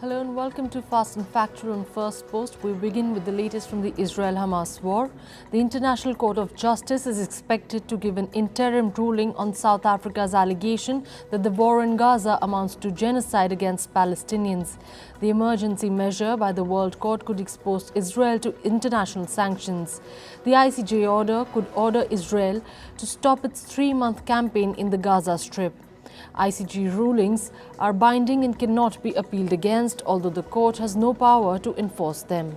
Hello and welcome to Fast and Factual on Firstpost. We begin with the latest from the Israel-Hamas war. The International Court of Justice is expected to give an interim ruling on South Africa's allegation that the war in Gaza amounts to genocide against Palestinians. The emergency measure by the World Court could expose Israel to international sanctions. The ICJ order could order Israel to stop its three-month campaign in the Gaza Strip. ICJ rulings are binding and cannot be appealed against, although the court has no power to enforce them.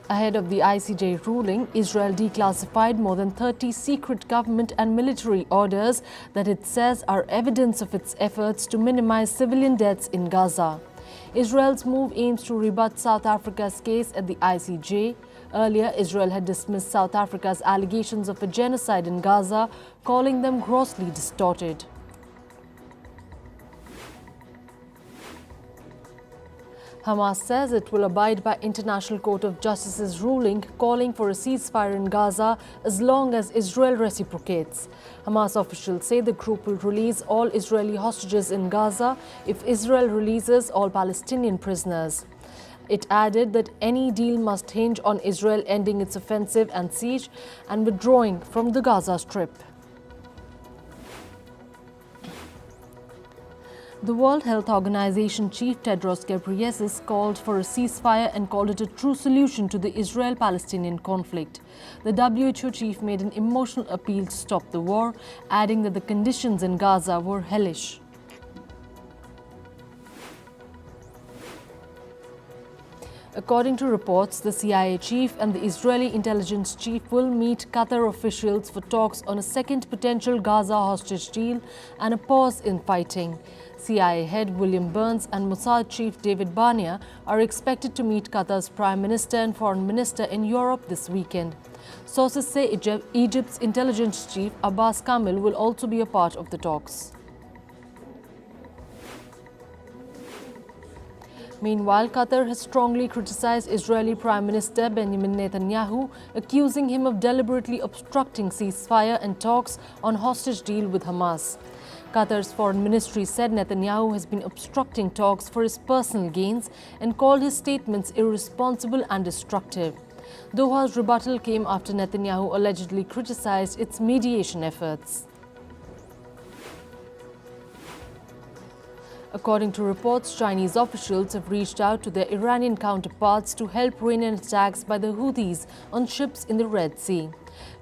Ahead of the ICJ ruling, Israel declassified more than 30 secret government and military orders that it says are evidence of its efforts to minimize civilian deaths in Gaza. Israel's move aims to rebut South Africa's case at the ICJ. Earlier, Israel had dismissed South Africa's allegations of a genocide in Gaza, calling them grossly distorted. Hamas says it will abide by International Court of Justice's ruling calling for a ceasefire in Gaza as long as Israel reciprocates. Hamas officials say the group will release all Israeli hostages in Gaza if Israel releases all Palestinian prisoners. It added that any deal must hinge on Israel ending its offensive and siege and withdrawing from the Gaza Strip. The World Health Organization chief Tedros Ghebreyesus called for a ceasefire and called it a true solution to the Israel-Palestinian conflict. The WHO chief made an emotional appeal to stop the war, adding that the conditions in Gaza were hellish. According to reports, the CIA chief and the Israeli intelligence chief will meet Qatar officials for talks on a second potential Gaza hostage deal and a pause in fighting. CIA head William Burns and Mossad chief David Barnea are expected to meet Qatar's Prime Minister and Foreign Minister in Europe this weekend. Sources say Egypt's intelligence chief Abbas Kamil will also be a part of the talks. Meanwhile, Qatar has strongly criticized Israeli Prime Minister Benjamin Netanyahu, accusing him of deliberately obstructing ceasefire and talks on hostage deal with Hamas. Qatar's foreign ministry said Netanyahu has been obstructing talks for his personal gains and called his statements irresponsible and destructive. Doha's rebuttal came after Netanyahu allegedly criticized its mediation efforts. According to reports, Chinese officials have reached out to their Iranian counterparts to help rein in attacks by the Houthis on ships in the Red Sea.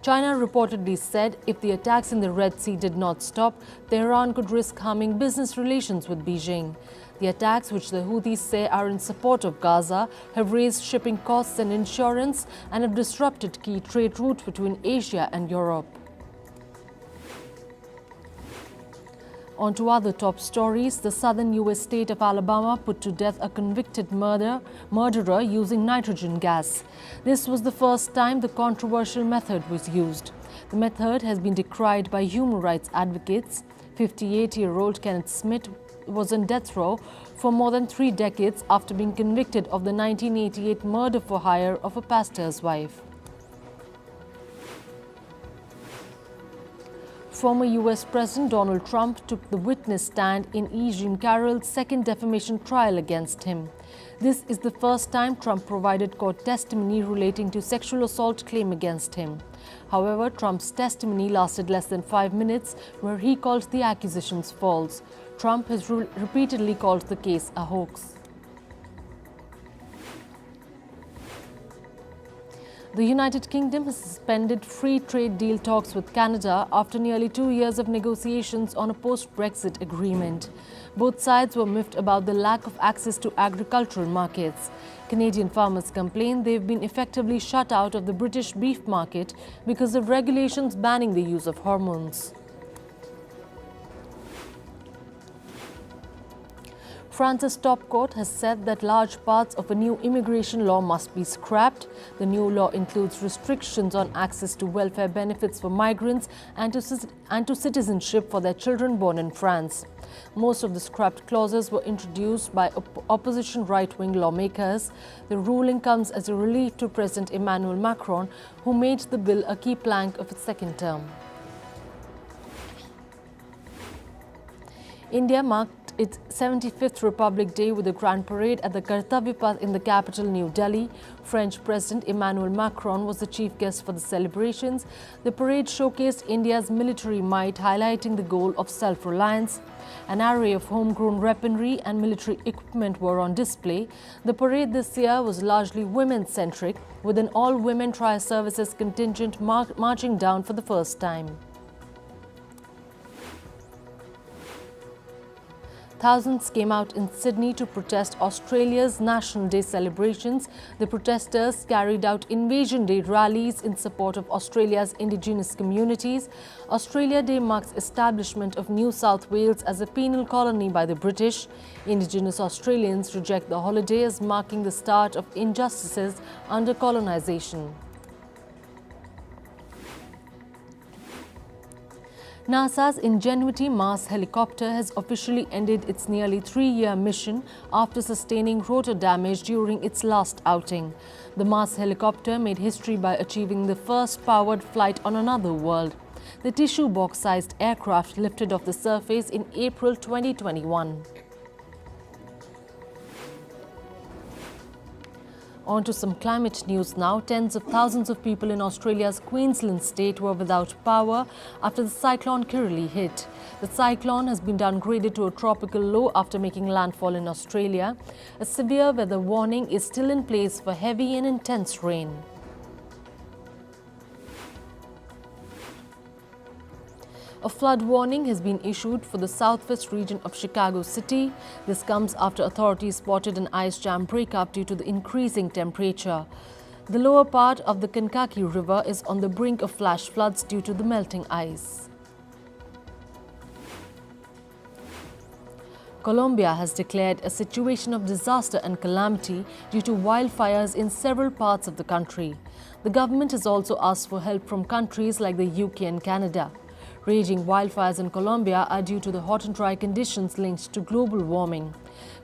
China reportedly said if the attacks in the Red Sea did not stop, Tehran could risk harming business relations with Beijing. The attacks, which the Houthis say are in support of Gaza, have raised shipping costs and insurance and have disrupted key trade routes between Asia and Europe. On to other top stories. The southern U.S. state of Alabama put to death a convicted murderer using nitrogen gas. This was the first time the controversial method was used. The method has been decried by human rights advocates. 58-year-old Kenneth Smith was on death row for more than 3 decades after being convicted of the 1988 murder for hire of a pastor's wife. Former U.S. President Donald Trump took the witness stand in Jean Carroll's second defamation trial against him. This is the first time Trump provided court testimony relating to sexual assault claim against him. However, Trump's testimony lasted less than 5 minutes, where he called the accusations false. Trump has repeatedly called the case a hoax. The United Kingdom has suspended free trade deal talks with Canada after nearly 2 years of negotiations on a post-Brexit agreement. Both sides were miffed about the lack of access to agricultural markets. Canadian farmers complain they've been effectively shut out of the British beef market because of regulations banning the use of hormones. France's top court has said that large parts of a new immigration law must be scrapped. The new law includes restrictions on access to welfare benefits for migrants and to citizenship for their children born in France. Most of the scrapped clauses were introduced by opposition right-wing lawmakers. The ruling comes as a relief to President Emmanuel Macron, who made the bill a key plank of its second term. India marked its 75th Republic Day with a grand parade at the Kartavya Path in the capital, New Delhi. French President Emmanuel Macron was the chief guest for the celebrations. The parade showcased India's military might, highlighting the goal of self-reliance. An array of homegrown weaponry and military equipment were on display. The parade this year was largely women-centric, with an all-women tri-services contingent marching down for the first time. Thousands came out in Sydney to protest Australia's National Day celebrations. The protesters carried out Invasion Day rallies in support of Australia's Indigenous communities. Australia Day marks establishment of New South Wales as a penal colony by the British. Indigenous Australians reject the holiday as marking the start of injustices under colonisation. NASA's Ingenuity Mars helicopter has officially ended its nearly 3-year mission after sustaining rotor damage during its last outing. The Mars helicopter made history by achieving the first powered flight on another world. The tissue box-sized aircraft lifted off the surface in April 2021. On to some climate news now. Tens of thousands of people in Australia's Queensland state were without power after the cyclone Kirrily hit. The cyclone has been downgraded to a tropical low after making landfall in Australia. A severe weather warning is still in place for heavy and intense rain. A flood warning has been issued for the southwest region of Chicago City. This comes after authorities spotted an ice jam breakup due to the increasing temperature. The lower part of the Kankakee River is on the brink of flash floods due to the melting ice. Colombia has declared a situation of disaster and calamity due to wildfires in several parts of the country. The government has also asked for help from countries like the UK and Canada. Raging wildfires in Colombia are due to the hot and dry conditions linked to global warming.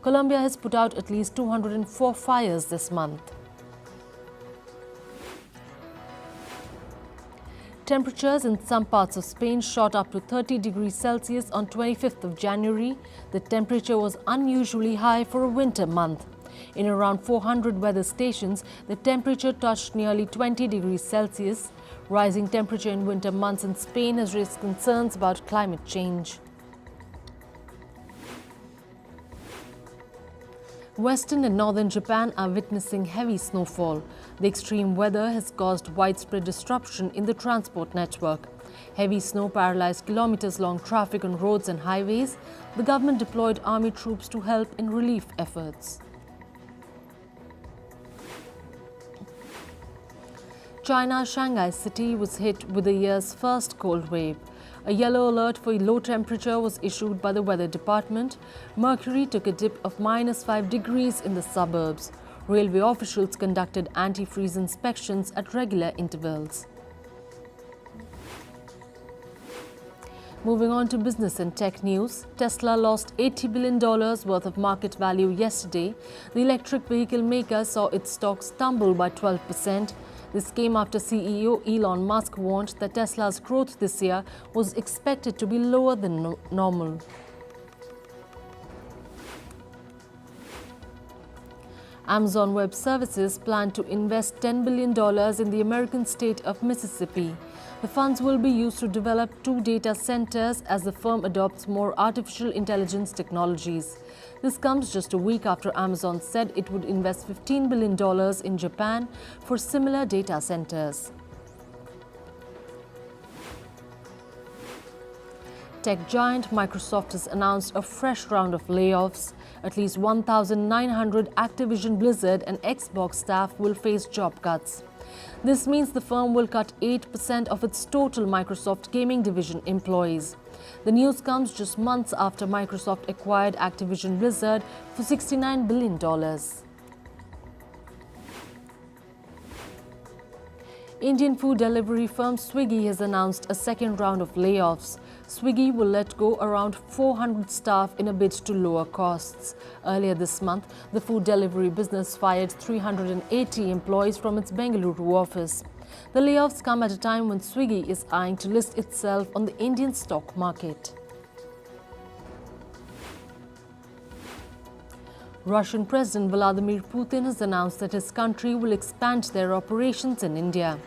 Colombia has put out at least 204 fires this month. Temperatures in some parts of Spain shot up to 30 degrees Celsius on 25th of January. The temperature was unusually high for a winter month. In around 400 weather stations, the temperature touched nearly 20 degrees Celsius. Rising temperature in winter months in Spain has raised concerns about climate change. Western and northern Japan are witnessing heavy snowfall. The extreme weather has caused widespread disruption in the transport network. Heavy snow paralyzed kilometers-long traffic on roads and highways. The government deployed army troops to help in relief efforts. China's Shanghai city was hit with the year's first cold wave. A yellow alert for low temperature was issued by the weather department. Mercury took a dip of -5 degrees in the suburbs. Railway officials conducted anti-freeze inspections at regular intervals. Moving on to business and tech news, Tesla lost $80 billion worth of market value yesterday. The electric vehicle maker saw its stocks tumble by 12%. This came after CEO Elon Musk warned that Tesla's growth this year was expected to be lower than normal. Amazon Web Services plan to invest $10 billion in the American state of Mississippi. The funds will be used to develop 2 data centers as the firm adopts more artificial intelligence technologies. This comes just a week after Amazon said it would invest $15 billion in Japan for similar data centers. Tech giant Microsoft has announced a fresh round of layoffs. At least 1,900 Activision Blizzard and Xbox staff will face job cuts. This means the firm will cut 8% of its total Microsoft Gaming Division employees. The news comes just months after Microsoft acquired Activision Blizzard for $69 billion. Indian food delivery firm Swiggy has announced a second round of layoffs. Swiggy will let go around 400 staff in a bid to lower costs. Earlier this month, the food delivery business fired 380 employees from its Bengaluru office. The layoffs come at a time when Swiggy is eyeing to list itself on the Indian stock market. Russian President Vladimir Putin has announced that his country will expand their operations in India.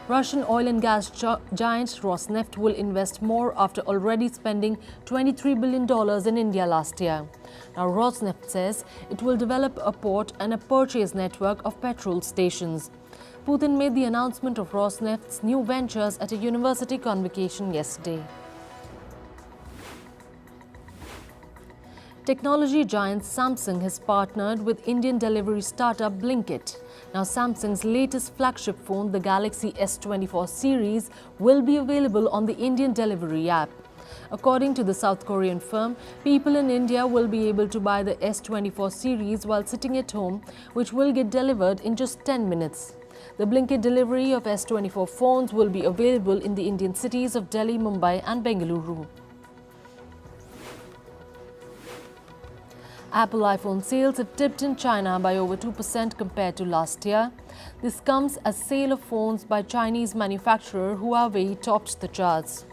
Russian oil and gas giant Rosneft will invest more after already spending $23 billion in India last year. Now, Rosneft says it will develop a port and a purchase network of petrol stations. Putin made the announcement of Rosneft's new ventures at a university convocation yesterday. Technology giant Samsung has partnered with Indian delivery startup Blinkit. Now, Samsung's latest flagship phone, the Galaxy S24 Series, will be available on the Indian delivery app. According to the South Korean firm, people in India will be able to buy the S24 Series while sitting at home, which will get delivered in just 10 minutes. The Blinkit delivery of S24 phones will be available in the Indian cities of Delhi, Mumbai and Bengaluru. Apple iPhone sales have dipped in China by over 2% compared to last year. This comes as sale of phones by Chinese manufacturer Huawei topped the charts.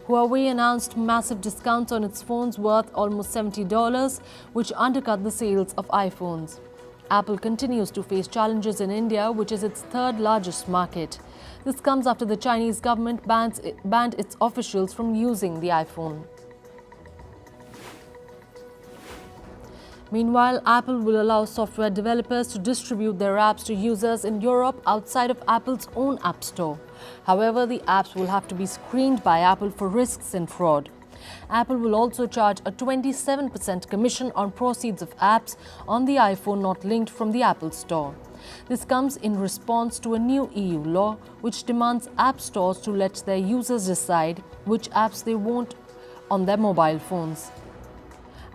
Huawei announced massive discounts on its phones worth almost $70, which undercut the sales of iPhones. Apple continues to face challenges in India, which is its third largest market. This comes after the Chinese government banned its officials from using the iPhone. Meanwhile, Apple will allow software developers to distribute their apps to users in Europe outside of Apple's own App Store. However, the apps will have to be screened by Apple for risks and fraud. Apple will also charge a 27% commission on proceeds of apps on the iPhone not linked from the Apple Store. This comes in response to a new EU law which demands app stores to let their users decide which apps they want on their mobile phones.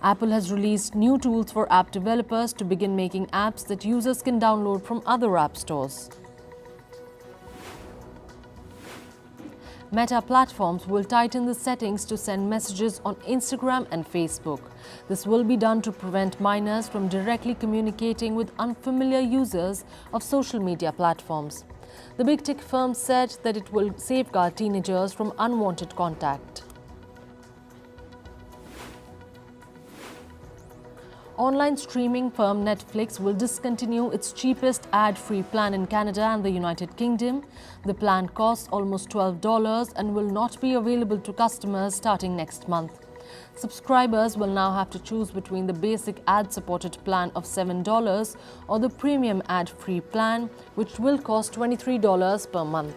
Apple has released new tools for app developers to begin making apps that users can download from other app stores. Meta platforms will tighten the settings to send messages on Instagram and Facebook. This will be done to prevent minors from directly communicating with unfamiliar users of social media platforms. The big tech firm said that it will safeguard teenagers from unwanted contact. Online streaming firm Netflix will discontinue its cheapest ad-free plan in Canada and the United Kingdom. The plan costs almost $12 and will not be available to customers starting next month. Subscribers will now have to choose between the basic ad-supported plan of $7 or the premium ad-free plan, which will cost $23 per month.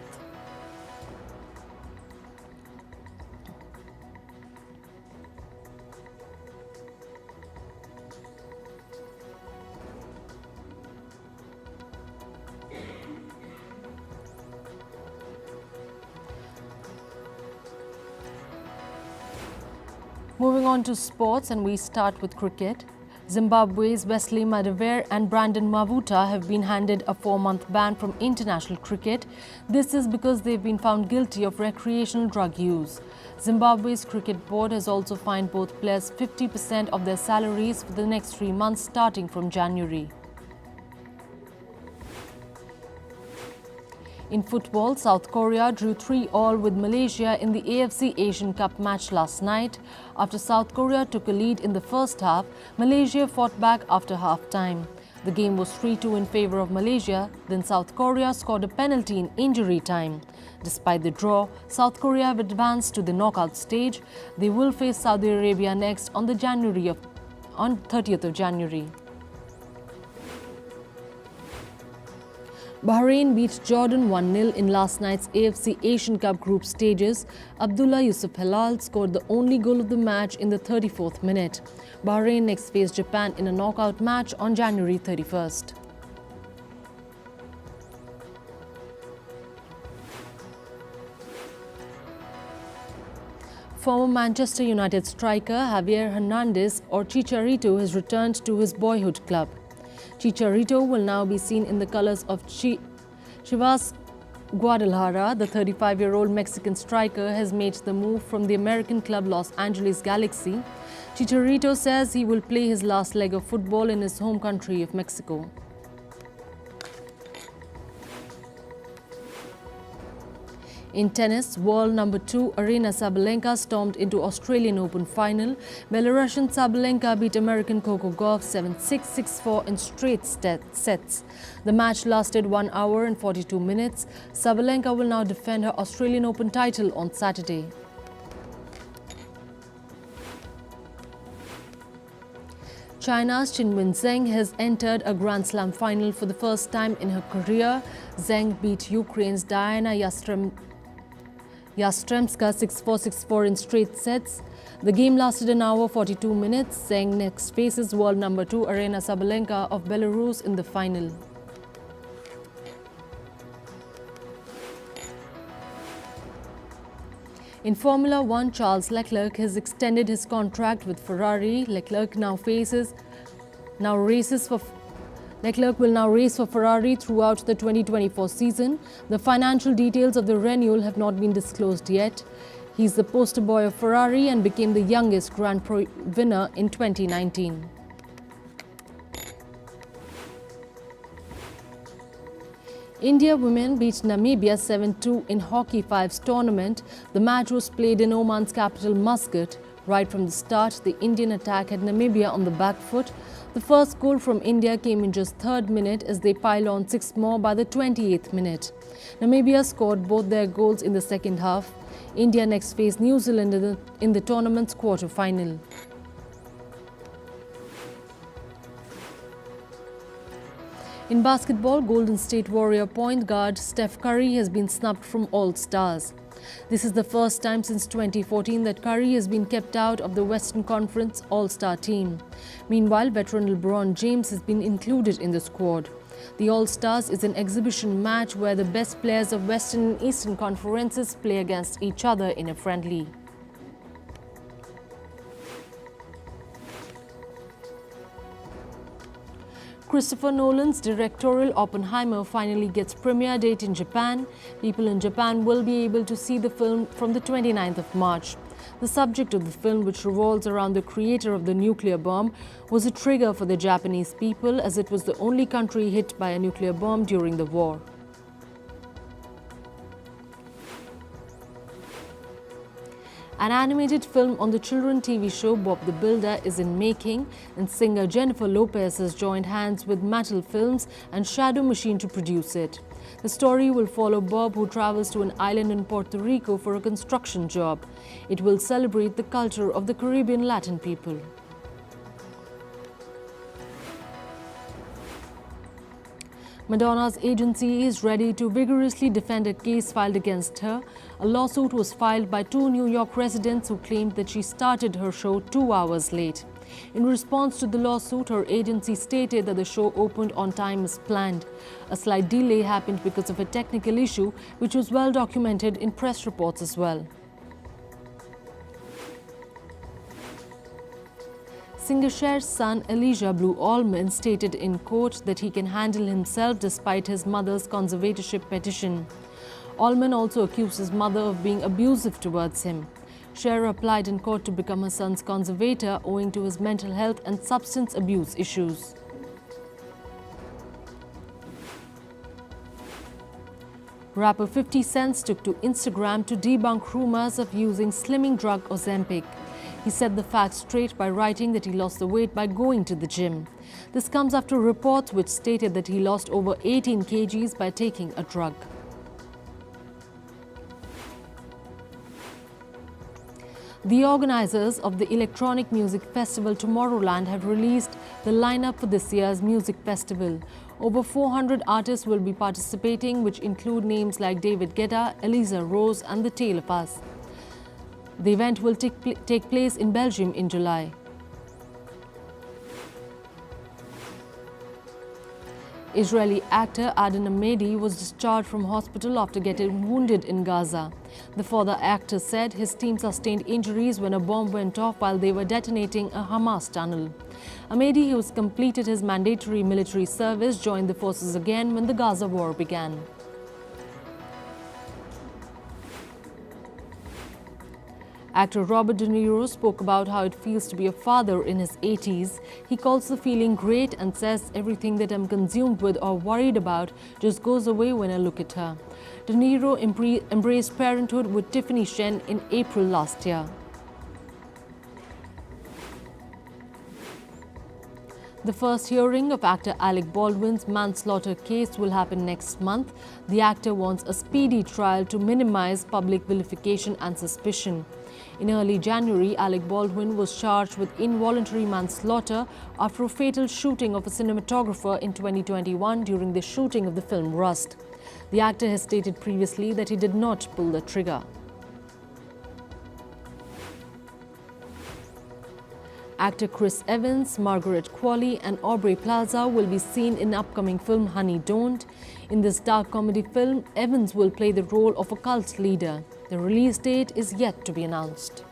Moving on to sports, and we start with cricket. Zimbabwe's Wesley Madivere and Brandon Mavuta have been handed a 4-month ban from international cricket. This is because they've been found guilty of recreational drug use. Zimbabwe's cricket board has also fined both players 50% of their salaries for the next 3 months starting from January. In football, South Korea drew 3-all with Malaysia in the AFC Asian Cup match last night. After South Korea took a lead in the first half, Malaysia fought back after half-time. The game was 3-2 in favour of Malaysia, then South Korea scored a penalty in injury time. Despite the draw, South Korea have advanced to the knockout stage. They will face Saudi Arabia next on 30th of January. Bahrain beat Jordan 1-0 in last night's AFC Asian Cup group stages. Abdullah Yusuf Halal scored the only goal of the match in the 34th minute. Bahrain next faced Japan in a knockout match on January 31st. Former Manchester United striker Javier Hernandez, or Chicharito, has returned to his boyhood club. Chicharito will now be seen in the colours of Chivas Guadalajara. The 35-year-old Mexican striker has made the move from the American club Los Angeles Galaxy. Chicharito says he will play his last leg of football in his home country of Mexico. In tennis, world number 2 Aryna Sabalenka stormed into Australian Open final. Belarusian Sabalenka beat American Coco Gauff 7-6, 6-4 in straight sets. The match lasted 1 hour and 42 minutes. Sabalenka will now defend her Australian Open title on Saturday. China's Qinwen Zheng has entered a Grand Slam final for the first time in her career. Zheng beat Ukraine's Diana Yastremska 6-4, 6-4 in straight sets. The game lasted an hour 42 minutes. Zheng next faces world number 2 Aryna Sabalenka of Belarus in the final. In Formula 1, Charles Leclerc has extended his contract with Ferrari. Leclerc will now race for Ferrari throughout the 2024 season. The financial details of the renewal have not been disclosed yet. He's the poster boy of Ferrari and became the youngest Grand Prix winner in 2019. India women beat Namibia 7-2 in Hockey Fives tournament. The match was played in Oman's capital Muscat. Right from the start, the Indian attack had Namibia on the back foot. The first goal from India came in just 3rd minute as they piled on 6 more by the 28th minute. Namibia scored both their goals in the second half. India next faced New Zealand in the tournament's quarter-final. In basketball, Golden State Warrior point guard Steph Curry has been snubbed from All-Stars. This is the first time since 2014 that Curry has been kept out of the Western Conference All-Star team. Meanwhile, veteran LeBron James has been included in the squad. The All-Stars is an exhibition match where the best players of Western and Eastern Conferences play against each other in a friendly. Christopher Nolan's directorial Oppenheimer finally gets premiere date in Japan. People in Japan will be able to see the film from the 29th of March. The subject of the film, which revolves around the creator of the nuclear bomb, was a trigger for the Japanese people as it was the only country hit by a nuclear bomb during the war. An animated film on the children TV show Bob the Builder is in making, and singer Jennifer Lopez has joined hands with Mattel Films and Shadow Machine to produce it. The story will follow Bob, who travels to an island in Puerto Rico for a construction job. It will celebrate the culture of the Caribbean Latin people. Madonna's agency is ready to vigorously defend a case filed against her. A lawsuit was filed by 2 New York residents who claimed that she started her show 2 hours late. In response to the lawsuit, her agency stated that the show opened on time as planned. A slight delay happened because of a technical issue, which was well documented in press reports as well. Singer Cher's son Elijah Blue Allman stated in court that he can handle himself despite his mother's conservatorship petition. Allman also accused his mother of being abusive towards him. Cher applied in court to become her son's conservator owing to his mental health and substance abuse issues. Rapper 50 Cent took to Instagram to debunk rumors of using slimming drug Ozempic. He set the facts straight by writing that he lost the weight by going to the gym. This comes after reports which stated that he lost over 18 kgs by taking a drug. The organizers of the electronic music festival Tomorrowland have released the lineup for this year's music festival. Over 400 artists will be participating, which include names like David Guetta, Eliza Rose and The Tale of Us. The event will take place in Belgium in July. Israeli actor Adnan Ahmadi was discharged from hospital after getting wounded in Gaza. The former actor said his team sustained injuries when a bomb went off while they were detonating a Hamas tunnel. Ahmadi, who has completed his mandatory military service, joined the forces again when the Gaza war began. Actor Robert De Niro spoke about how it feels to be a father in his 80s. He calls the feeling great and says, "Everything that I'm consumed with or worried about just goes away when I look at her." De Niro embraced parenthood with Tiffany Shen in April last year. The first hearing of actor Alec Baldwin's manslaughter case will happen next month. The actor wants a speedy trial to minimize public vilification and suspicion. In early January, Alec Baldwin was charged with involuntary manslaughter after a fatal shooting of a cinematographer in 2021 during the shooting of the film Rust. The actor has stated previously that he did not pull the trigger. Actor Chris Evans, Margaret Qualley and Aubrey Plaza will be seen in the upcoming film Honey Don't. In this dark comedy film, Evans will play the role of a cult leader. The release date is yet to be announced.